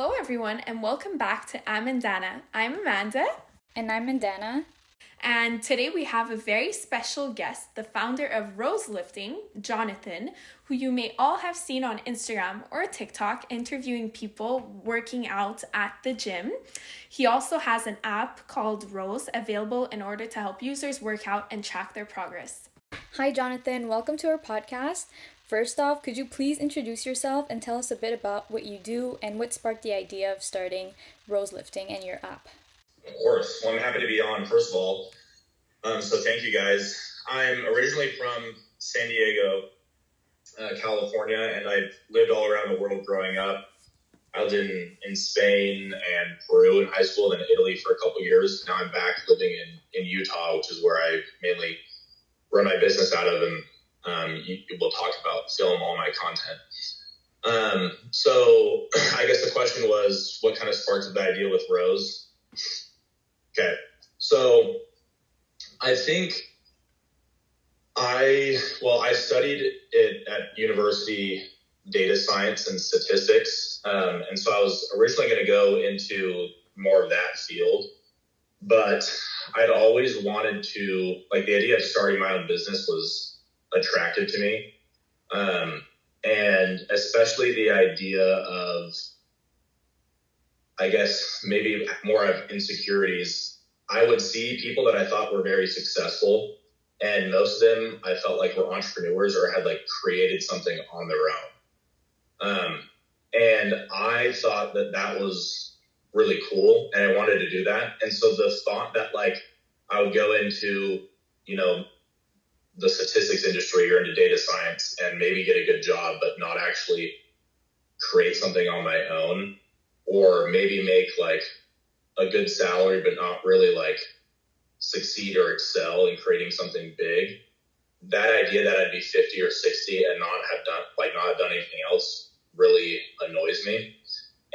Hello, everyone, and welcome back to Amandana. I'm Amanda. And I'm Mandana. And today we have a very special guest, the founder of Rose Lifting, Jonathon, who you may all have seen on Instagram or TikTok interviewing people working out at the gym. He also has an app called Rose available in order to help users work out and track their progress. Hi, Jonathon. Welcome to our podcast. First off, could you please introduce yourself and tell us a bit about what you do and what sparked the idea of starting Rose Lifting and your app? Of course. Well, I'm happy to be on, first of all. So thank you, guys. I'm originally from San Diego, California, and I've lived all around the world growing up. I lived in Spain and Peru in high school, then Italy for a couple of years. Now I'm back living in Utah, which is where I mainly run my business out of, and we'll talk about film all my content. So I guess the question was, what kind of sparked the idea with Rose? Okay, so I think I studied it at university, data science and statistics, and so I was originally going to go into more of that field, but I'd always wanted to, the idea of starting my own business was attractive to me, and especially the idea of, I guess, maybe more of insecurities. I would see people that I thought were very successful, and most of them I felt like were entrepreneurs or had created something on their own. And I thought that was really cool, and I wanted to do that. And so the thought that I would go into, the statistics industry or into data science and maybe get a good job, but not actually create something on my own, or maybe make a good salary, but not really succeed or excel in creating something big. That idea that I'd be 50 or 60 and not have done anything else really annoys me.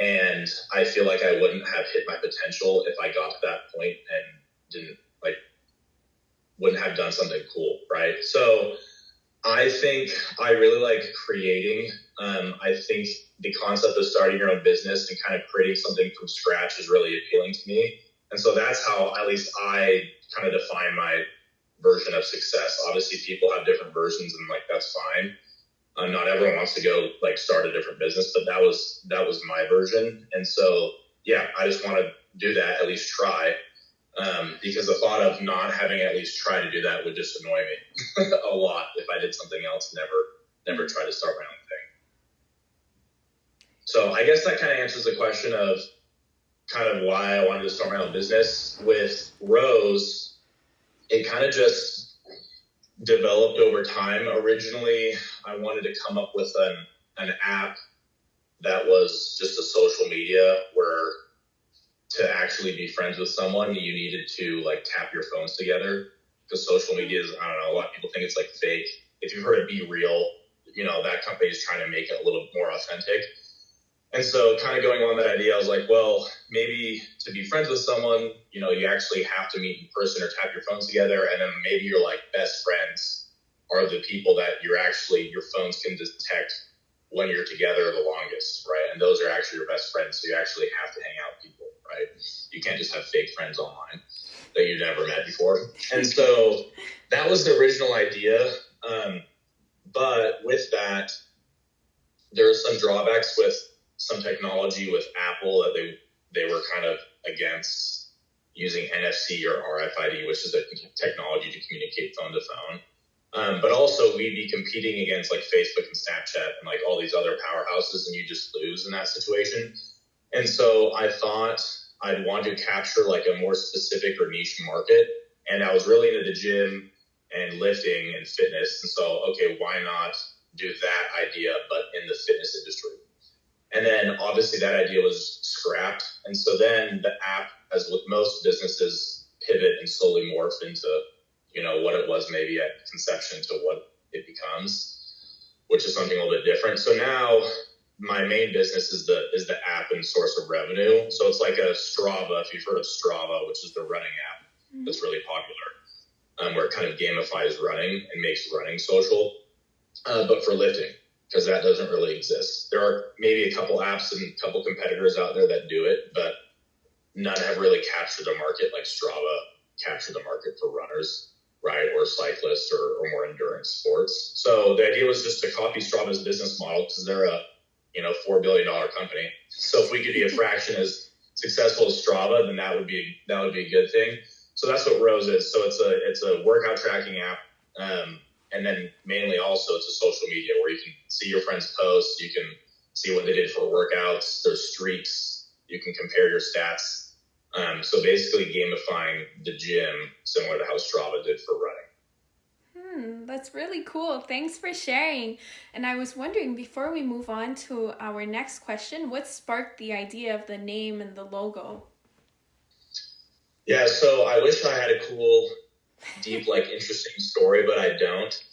And I feel like I wouldn't have hit my potential if I got to that point and wouldn't have done something cool, right? So I think I really like creating. I think the concept of starting your own business and kind of creating something from scratch is really appealing to me. And so that's how, at least I kind of define my version of success. Obviously people have different versions, and that's fine. Not everyone wants to go start a different business, but that was my version. And so, yeah, I just want to do that, at least try. Because the thought of not having at least try to do that would just annoy me a lot if I did something else, never try to start my own thing. So I guess that kind of answers the question of kind of why I wanted to start my own business. With Rose, it kind of just developed over time. Originally, I wanted to come up with an app that was just a social media where to actually be friends with someone, you needed to tap your phones together, because social media is, I don't know, a lot of people think it's fake. If you've heard of Be Real, that company is trying to make it a little more authentic. And so kind of going on that idea, I was like, well, maybe to be friends with someone, you actually have to meet in person or tap your phones together. And then maybe your best friends are the people that your phones can detect when you're together the longest, right? And those are actually your best friends. So you actually have to hang out with people, right? You can't just have fake friends online that you've never met before. And so that was the original idea. But with that, there are some drawbacks with some technology with Apple that they were kind of against using NFC or RFID, which is a technology to communicate phone to phone. But also we'd be competing against Facebook and Snapchat and all these other powerhouses, and you just lose in that situation. And so I thought I'd want to capture a more specific or niche market. And I was really into the gym and lifting and fitness. And so, okay, why not do that idea, but in the fitness industry? And then obviously that idea was scrapped. And so then the app, as with most businesses, pivot and slowly morph into what it was maybe at conception to what it becomes, which is something a little bit different. So now my main business is the app and source of revenue. So it's like a Strava, if you've heard of Strava, which is the running app that's really popular, where it kind of gamifies running and makes running social, but for lifting. because that doesn't really exist. There are maybe a couple apps and a couple competitors out there that do it, but none have really captured the market like Strava captured the market for runners, right, or cyclists or more endurance sports. So the idea was just to copy Strava's business model because they're a $4 billion company. So if we could be a fraction as successful as Strava, then that would be a good thing. So that's what Rose is. So it's a workout tracking app. And then mainly also it's a social media where you can see your friends' posts, you can see what they did for workouts, their streaks, you can compare your stats. So basically gamifying the gym similar to how Strava did for running. That's really cool. Thanks for sharing. And I was wondering, before we move on to our next question, what sparked the idea of the name and the logo? Yeah, so I wish I had a cool, deep, interesting story, but I don't.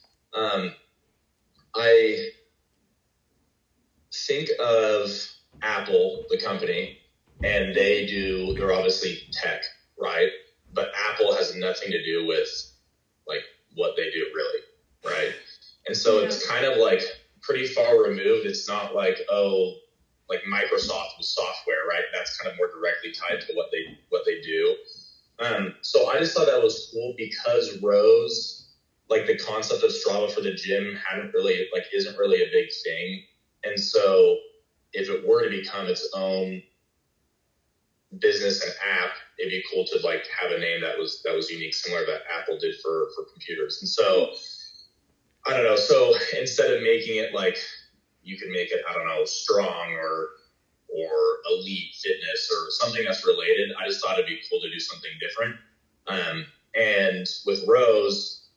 I think of Apple, the company, and they're obviously tech, right? But Apple has nothing to do with what they do really, right? And so it's kind of pretty far removed. It's not like Microsoft with software, right? That's kind of more directly tied to what they do. So I just thought that was cool because Rose, the concept of Strava for the gym isn't really a big thing. And so if it were to become its own business and app, it'd be cool to have a name that was unique, similar that Apple did for computers. And so I don't know. So instead of making it you can make it, I don't know, strong or elite fitness or something that's related, I just thought it'd be cool to do something different. And with Rose,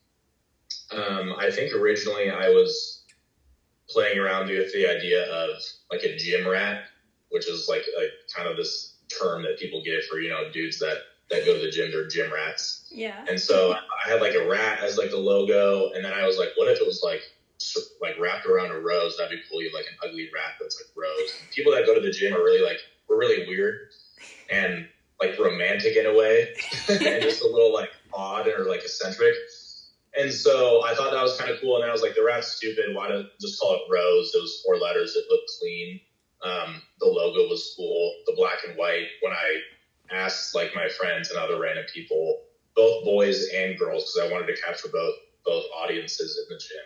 I think originally I was playing around with the idea of a gym rat, which is a kind of this term that people give for, dudes that go to the gym, they're gym rats. Yeah. And so I had a rat as the logo. And then I was what if it was wrapped around a rose? That'd be cool. You have an ugly rat that's rose. And people that go to the gym are really we're really weird and romantic in a way and just a little odd or eccentric. And so I thought that was kind of cool. And then I was the rat's stupid. Why not just call it Rose? It was 4 letters. It looked clean. The logo was cool. The black and white. When I asked my friends and other random people, both boys and girls, because I wanted to capture both audiences in the gym,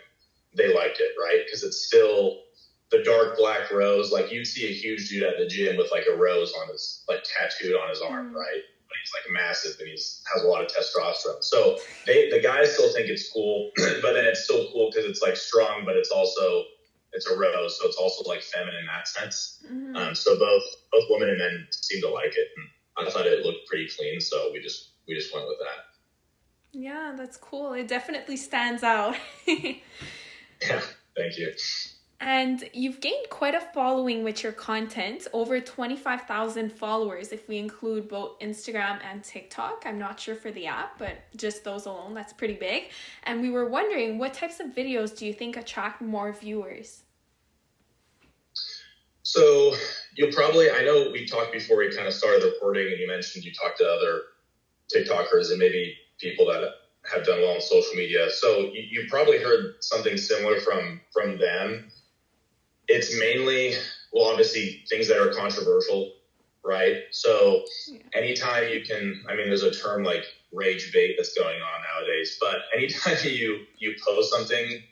they liked it, right? Because it's still the dark black rose. You'd see a huge dude at the gym with a rose on his tattooed on his arm, right? But he's massive and has a lot of testosterone. So the guys still think it's cool, but then it's still cool because it's strong, but it's a rose, so it's also feminine in that sense. Mm-hmm. So both women and men seem to like it, and I thought it looked pretty clean, so we just went with that. Yeah, that's cool. It definitely stands out. Yeah, thank you. And you've gained quite a following with your content, over 25,000 followers if we include both Instagram and TikTok. I'm not sure for the app, but just those alone, that's pretty big. And we were wondering, what types of videos do you think attract more viewers? So I know we talked before we kind of started recording, and you mentioned you talked to other TikTokers and maybe people that have done well on social media. So you probably heard something similar from them. It's mainly, obviously things that are controversial, right? So anytime you can, there's a term like rage bait that's going on nowadays, but anytime you post something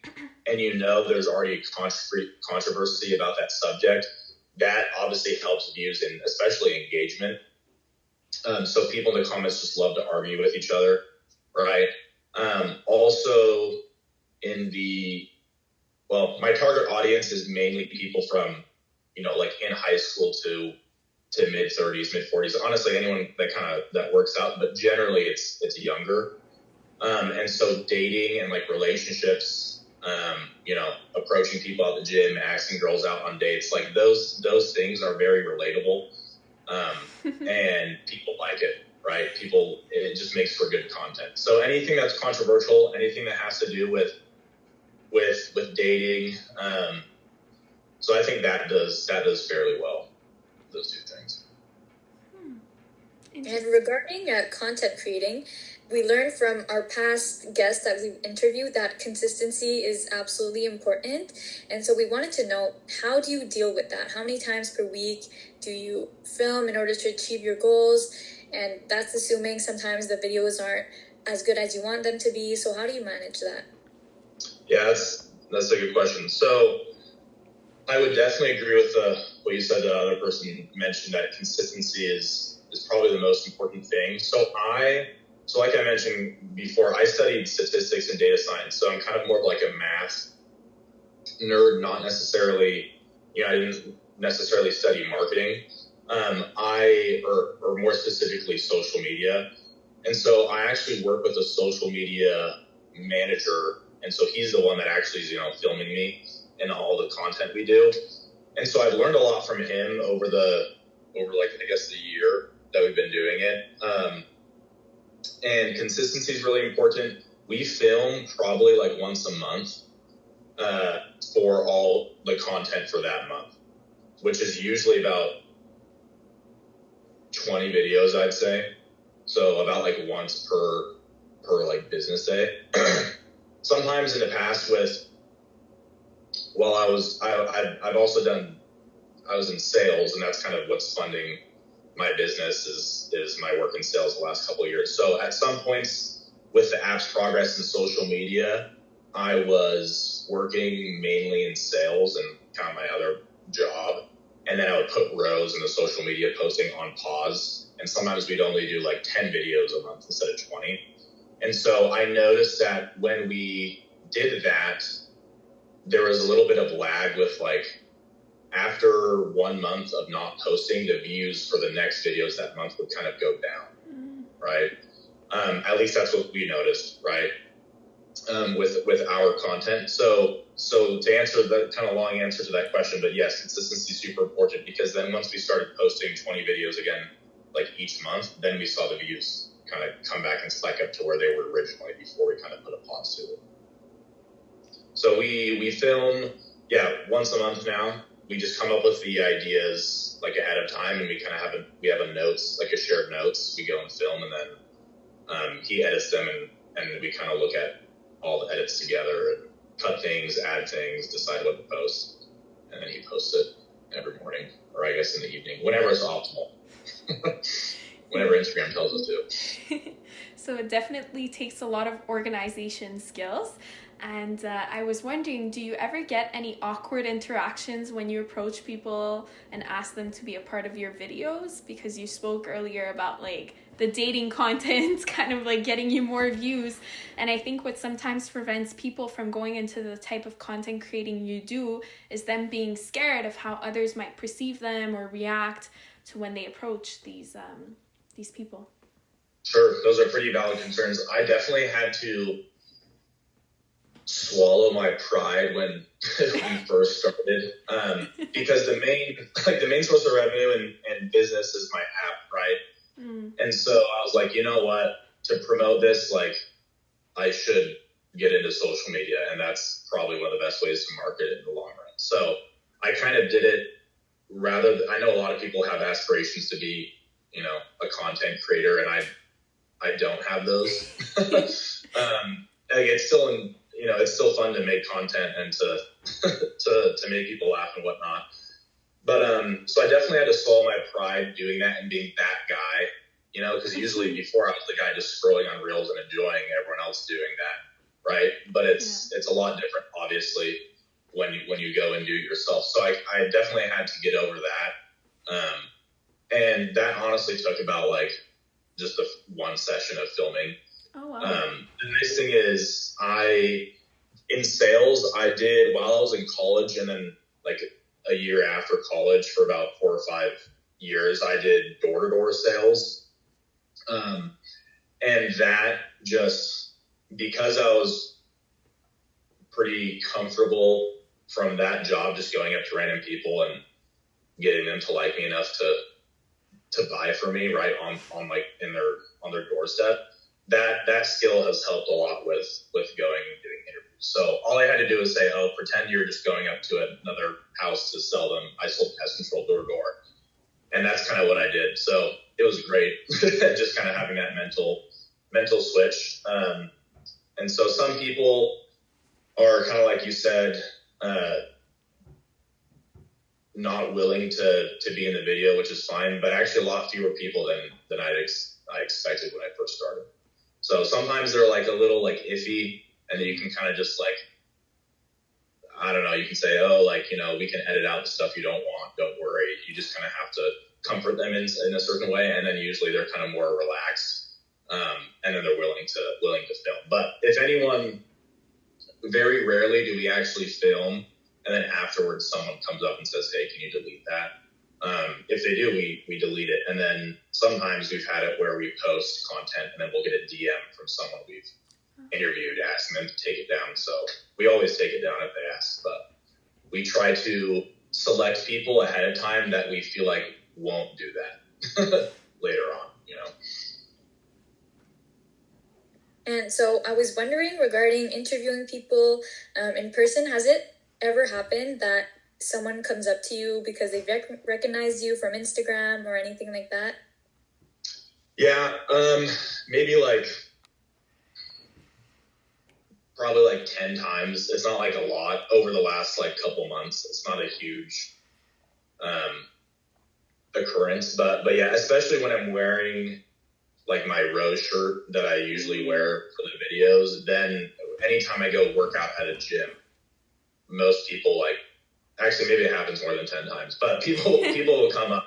and there's already controversy about that subject, that obviously helps views and especially engagement. So people in the comments just love to argue with each other, right? Also my target audience is mainly people from, in high school to mid 30s, mid 40s. Honestly, anyone that works out, but generally it's younger. And so dating and relationships, approaching people at the gym, asking girls out on dates, those things are very relatable. And people like it, right? It just makes for good content. So anything that's controversial, anything that has to do with dating. So I think that does fairly well, those two things. And regarding content creating, we learned from our past guests that we've interviewed that consistency is absolutely important. And so we wanted to know, how do you deal with that? How many times per week do you film in order to achieve your goals? And that's assuming sometimes the videos aren't as good as you want them to be. So how do you manage that? Yeah, that's a good question. So I would definitely agree with what you said. The other person mentioned that consistency is probably the most important thing. So like I mentioned before, I studied statistics and data science. So I'm kind of more of like a math nerd, not necessarily, I didn't necessarily study marketing. Or more specifically social media. And so I actually work with a social media manager. And so he's the one that actually is, filming me and all the content we do. And so I've learned a lot from him over the year that we've been doing it. And consistency is really important. We film probably like once a month for all the content for that month, which is usually about 20 videos, I'd say. So about like once per like business day. Sometimes in the past I was in sales, and that's kind of what's funding my business is my work in sales the last couple of years. So at some points with the app's progress in social media, I was working mainly in sales and kind of my other job. And then I would put Rose in the social media posting on pause. And sometimes we'd only do like 10 videos a month instead of 20. And so I noticed that when we did that, there was a little bit of lag with like after 1 month of not posting, the views for the next videos that month would kind of go down, right? At least that's what we noticed, right? With our content. So to answer the kind of long answer to that question, but yes, consistency is super important, because then once we started posting 20 videos again, like each month, then we saw the views kind of come back and spike up to where they were originally before we kind of put a pause to it. So we film, once a month now. We just come up with the ideas like ahead of time, and we kind of have a notes, like a shared notes. We go and film, and then he edits them, and we kind of look at all the edits together and cut things, add things, decide what to post, and then he posts it every morning, or I guess in the evening, whenever it's optimal. Whenever Instagram tells us to. So it definitely takes a lot of organization skills. And I was wondering, do you ever get any awkward interactions when you approach people and ask them to be a part of your videos? Because you spoke earlier about like the dating content kind of like getting you more views. And I think what sometimes prevents people from going into the type of content creating you do is them being scared of how others might perceive them or react to when they approach these people. Sure, those are pretty valid concerns. I definitely had to swallow my pride when we first started, because the main source of revenue and business is my app, right? And so I was like, you know what, to promote this, like I should get into social media, and that's probably one of the best ways to market it in the long run. So I kind of did it I know a lot of people have aspirations to be, a content creator, and I don't have those. It's still it's still fun to make content and to make people laugh and whatnot. But so I definitely had to swallow my pride doing that and being that guy, because usually before I was the guy just scrolling on Reels and enjoying everyone else doing that, right? But it's a lot different, obviously, when you go and do it yourself. So I definitely had to get over that, and that honestly took about like just one session of filming. Oh wow. The nice thing is in sales, I did while I was in college, and then like a year after college for about 4 or 5 years, I did door-to-door sales. And that just, because I was pretty comfortable from that job, just going up to random people and getting them to like me enough to buy for me right on like on their doorstep. That skill has helped a lot with going and doing interviews. So all I had to do was say, pretend you're just going up to another house to sell them. I sold pest control door to door. And that's kind of what I did. So it was great just kind of having that mental mental switch. And so some people are kind of like you said, not willing to be in the video, which is fine, but actually a lot fewer people than I expected when I first started. So sometimes they're like a little like iffy, and then you can kind of just like, I don't know, you can say, oh, like, you know, we can edit out the stuff you don't want. Don't worry. You just kind of have to comfort them in a certain way. And then usually they're kind of more relaxed. And then they're willing to film. But if anyone, very rarely do we actually film. And then afterwards someone comes up and says, hey, can you delete that? If they do, we delete it. And then sometimes we've had it where we post content and then we'll get a DM from someone we've interviewed asking them to take it down. So we always take it down if they ask, but we try to select people ahead of time that we feel like won't do that later on, you know. And so I was wondering regarding interviewing people in person, has it ever happened that someone comes up to you because they recognize you from Instagram or anything like that? Yeah, maybe like probably like 10 times. It's not like a lot over the last like couple months. It's not a huge occurrence, but yeah, especially when I'm wearing like my Rose shirt that I usually wear for the videos, then anytime I go work out at a gym, most people like, actually maybe it happens more than 10 times, but people will come up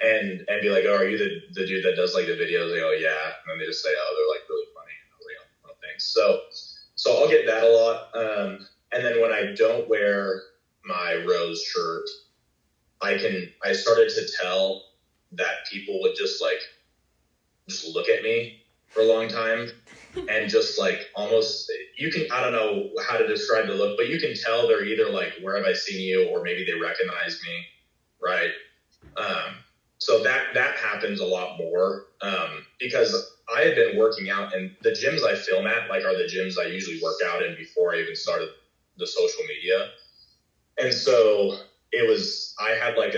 and be like, oh, are you the dude that does like the videos? They go, yeah. And then they just say, oh, they're like really funny. And I was like, oh, thanks. So I'll get that a lot. And then when I don't wear my Rose shirt, I started to tell that people would just look at me for a long time and just like almost, I don't know how to describe the look, but you can tell they're either like, where have I seen you? Or maybe they recognize me. Right. So that happens a lot more, because I had been working out, and the gyms I film at like are the gyms I usually work out in before I even started the social media. And so I had like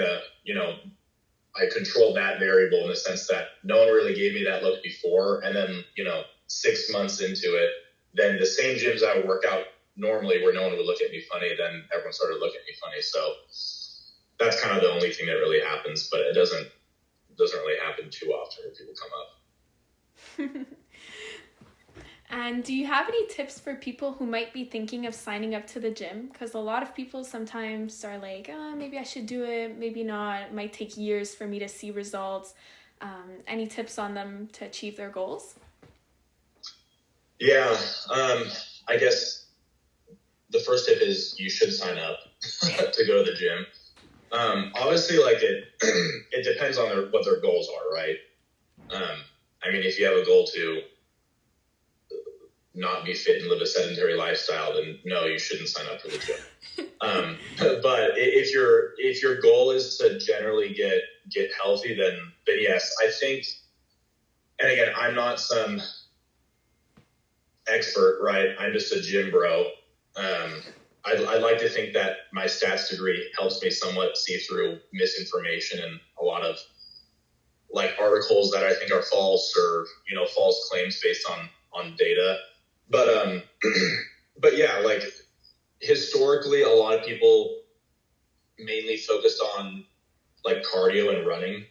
I controlled that variable in the sense that no one really gave me that look before. And then, 6 months into it, then the same gyms I would work out normally where no one would look at me funny, then everyone started looking at me funny. So that's kind of the only thing that really happens, but it doesn't really happen too often when people come up. And do you have any tips for people who might be thinking of signing up to the gym? Because a lot of people sometimes are like, maybe I should do it, maybe not. It might take years for me to see results. Any tips on them to achieve their goals? Yeah, I guess the first tip is you should sign up to go to the gym. Obviously, like it depends on what their goals are, right? I mean, if you have a goal to not be fit and live a sedentary lifestyle, then no, you shouldn't sign up for the gym. But if your goal is to generally get healthy, then yes, I think. And again, I'm not some expert, right? I'm just a gym bro. I like to think that my stats degree helps me somewhat see through misinformation and a lot of like articles that I think are false or false claims based on data. But yeah, like historically, a lot of people mainly focused on like cardio and running.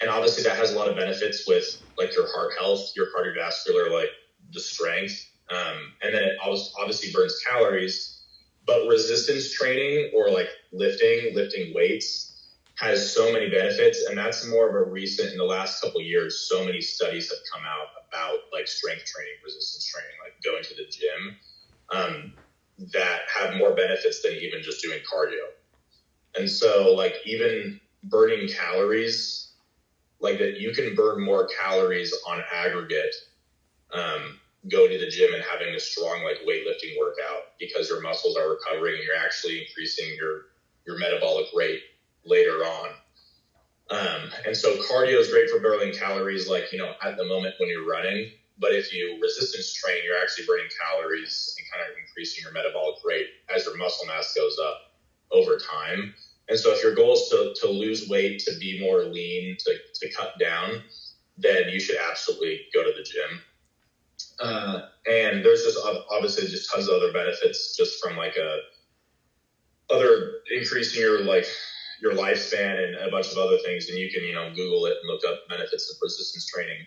And obviously that has a lot of benefits with like your heart health, your cardiovascular, like the strength. And then it obviously burns calories, but resistance training or like lifting weights has so many benefits. And that's more of a recent, in the last couple of years, so many studies have come out about like strength training, resistance training, like going to the gym, that have more benefits than even just doing cardio. And so like even burning calories, like that you can burn more calories on aggregate, going to the gym and having a strong like weightlifting workout because your muscles are recovering and you're actually increasing your metabolic rate later on. And so cardio is great for burning calories, like, at the moment when you're running, but if you resistance train, you're actually burning calories and kind of increasing your metabolic rate as your muscle mass goes up over time. And so if your goal is to lose weight, to be more lean, to cut down, then you should absolutely go to the gym. And there's just obviously just tons of other benefits just from like other increasing your lifespan and a bunch of other things. And you can, Google it and look up benefits of resistance training.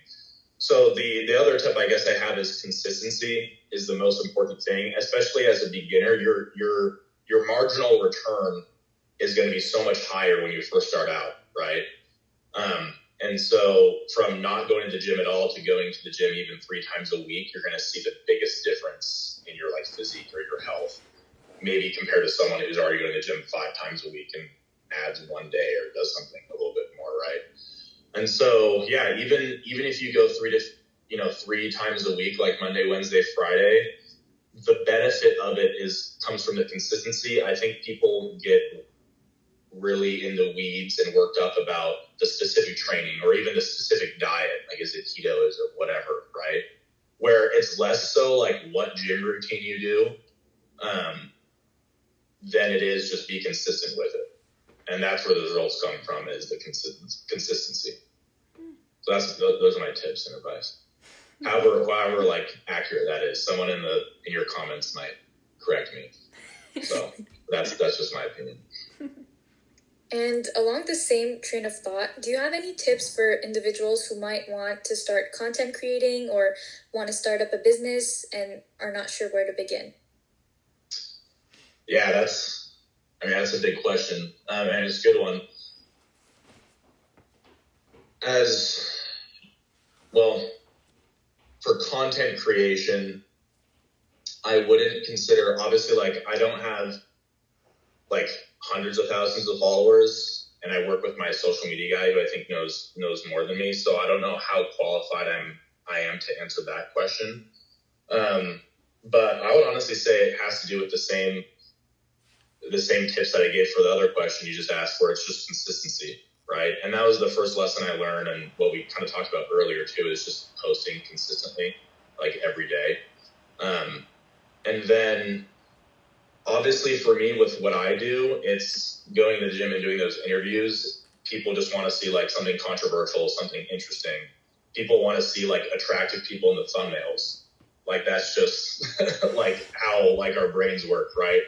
So the other tip I guess I have is consistency is the most important thing, especially as a beginner. Your marginal return is going to be so much higher when you first start out, right? And so from not going to the gym at all to going to the gym even 3 times a week, you're going to see the biggest difference in your physique or your health, maybe compared to someone who's already going to the gym 5 times a week and adds one day or does something a little bit more, right? And so, yeah, even if you go 3 times a week, like Monday, Wednesday, Friday, the benefit of it comes from the consistency. I think people get really in the weeds and worked up about the specific training or even the specific diet, like is it keto, is it whatever, right? Where it's less so like what gym routine you do than it is just be consistent with it. And that's where the results come from, is the consistency. So those are my tips and advice. However accurate that is, someone in your comments might correct me. So that's just my opinion. And along the same train of thought, do you have any tips for individuals who might want to start content creating or want to start up a business and are not sure where to begin? Yeah, that's a big question, and it's a good one. As well, for content creation, I wouldn't consider, obviously, I don't have hundreds of thousands of followers, and I work with my social media guy who I think knows more than me. So I don't know how qualified I am to answer that question. But I would honestly say it has to do with the same tips that I gave for the other question you just asked, where it's just consistency, right? And that was the first lesson I learned, and what we kind of talked about earlier too, is just posting consistently, every day. And then obviously for me, with what I do, it's going to the gym and doing those interviews. People just want to see something controversial, something interesting. People want to see attractive people in the thumbnails. That's just how our brains work, right?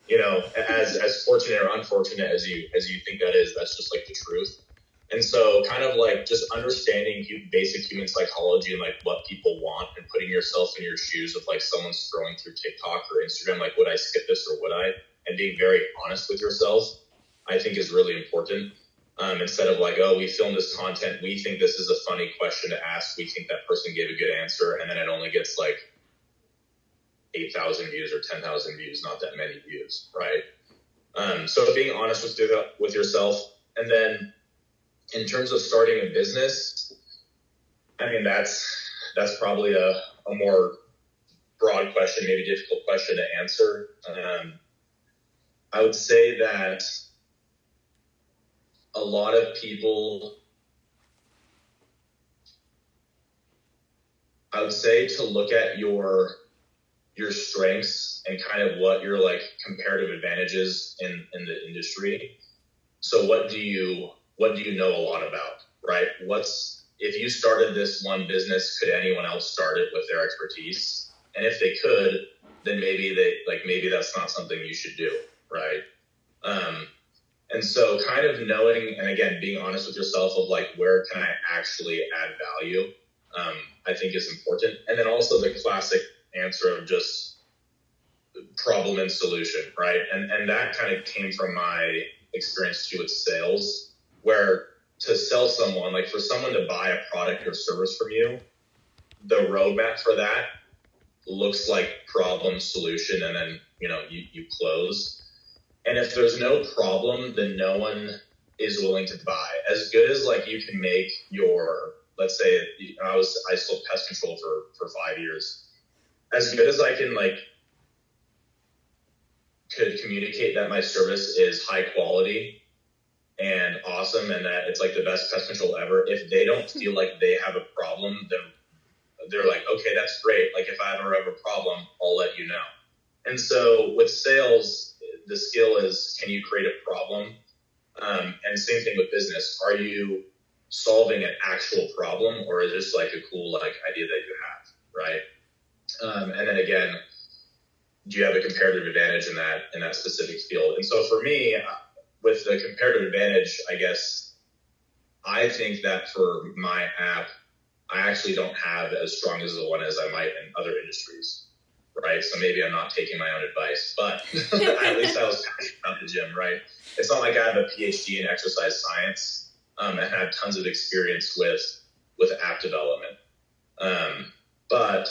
As fortunate or unfortunate as you think that is, that's just the truth. And so kind of just understanding basic human psychology and what people want, and putting yourself in your shoes of someone scrolling through TikTok or Instagram, would I skip this or would I? And being very honest with yourself, I think is really important. Instead of oh, we filmed this content, we think this is a funny question to ask, we think that person gave a good answer, and then it only gets 8,000 views or 10,000 views, not that many views, right? So being honest with yourself. And then in terms of starting a business, that's probably a more broad question, maybe difficult question to answer. I would say that a lot of people, I would say to look at your strengths and kind of what your comparative advantages in the industry. So what do you know a lot about, right? If you started this one business, could anyone else start it with their expertise? And if they could, then maybe maybe that's not something you should do, right? And so kind of knowing, and again, being honest with yourself of where can I actually add value, I think is important. And then also the classic answer of just problem and solution, right? And that kind of came from my experience too with sales, where to sell someone, for someone to buy a product or service from you, the roadmap for that looks like problem, solution, and then you close. And if there's no problem, then no one is willing to buy. As good as you can make your, let's say I sold pest control for 5 years. As good as I can could communicate that my service is high quality and awesome and that it's the best pest control ever, if they don't feel like they have a problem, then they're okay, that's great. If I ever have a problem, I'll let you know. And so with sales, the skill is, can you create a problem? And same thing with business. Are you solving an actual problem, or is this a cool idea that you have, right? And then again, do you have a comparative advantage in that specific field? And so for me, with the comparative advantage, I guess I think that for my app, I actually don't have as strong as the one as I might in other industries, right? So maybe I'm not taking my own advice, but at least I was passionate about the gym, right? It's not like I have a PhD in exercise science and had tons of experience with app development. But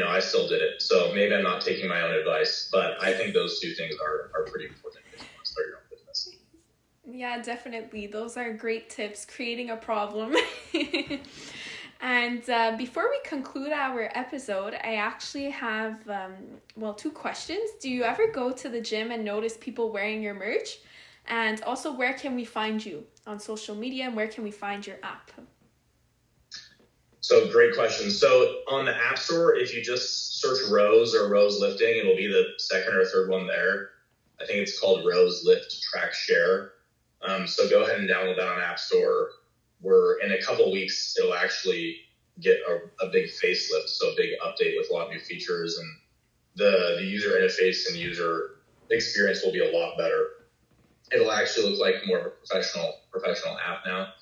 I still did it. So maybe I'm not taking my own advice, but I think those two things are pretty important if you want to start your own business. Yeah, definitely. Those are great tips, creating a problem. And before we conclude our episode, I actually have, 2 questions. Do you ever go to the gym and notice people wearing your merch? And also, where can we find you on social media, and where can we find your app? So great question. So on the App Store, if you just search Rose or Rose Lifting, it'll be the second or third one there. I think it's called Rose Lift Track Share. So go ahead and download that on App Store. We're in a couple weeks, it'll actually get a big facelift, so a big update with a lot of new features, and the user interface and user experience will be a lot better. It'll actually look like more of a professional app now.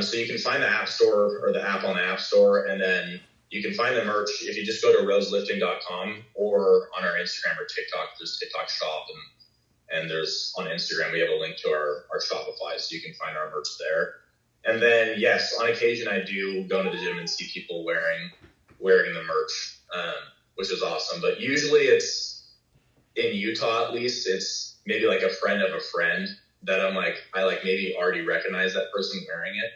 So you can find the App Store or the app on the App Store, and then you can find the merch if you just go to roselifting.com or on our Instagram or TikTok. There's TikTok shop, and there's on Instagram, we have a link to our Shopify, so you can find our merch there. And then, yes, on occasion, I do go to the gym and see people wearing the merch, which is awesome. But usually it's, in Utah at least, it's maybe like a friend of a friend that I maybe already recognize that person wearing it.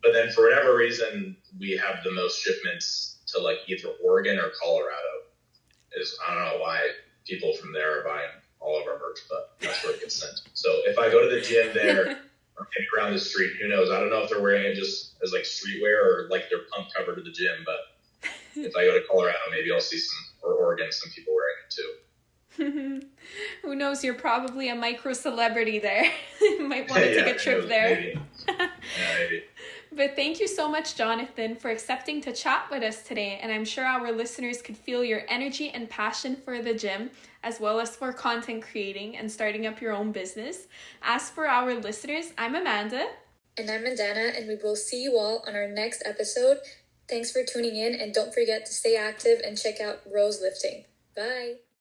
But then for whatever reason, we have the most shipments to like either Oregon or Colorado. I don't know why people from there are buying all of our merch, but that's where it gets sent. So if I go to the gym there or maybe around the street, who knows? I don't know if they're wearing it just as like streetwear or like their pump cover to the gym, but if I go to Colorado, maybe I'll see or Oregon, some people wearing it too. Who knows? You're probably a micro celebrity there. You might want to take a trip there. Maybe. Yeah, maybe. But thank you so much, Jonathan, for accepting to chat with us today. And I'm sure our listeners could feel your energy and passion for the gym, as well as for content creating and starting up your own business. As for our listeners, I'm Amanda. And I'm Mandana, and we will see you all on our next episode. Thanks for tuning in, and don't forget to stay active and check out Rose Lifting. Bye.